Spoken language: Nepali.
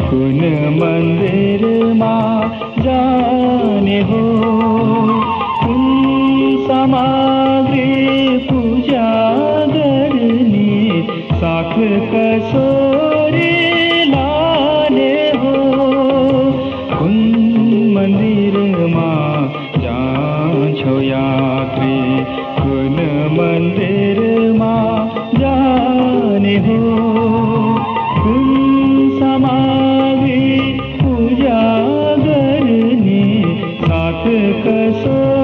कुन मन्दिरमा जाने हो, कुन सामग्री पूजा गर्ने, साख कसोरी लाने हो, कुन मन्दिरमा जान्छौ यात्री, कुन मन्दिरमा जाने हो, कुन सामग्री पूजा गर्ने, साथ कसो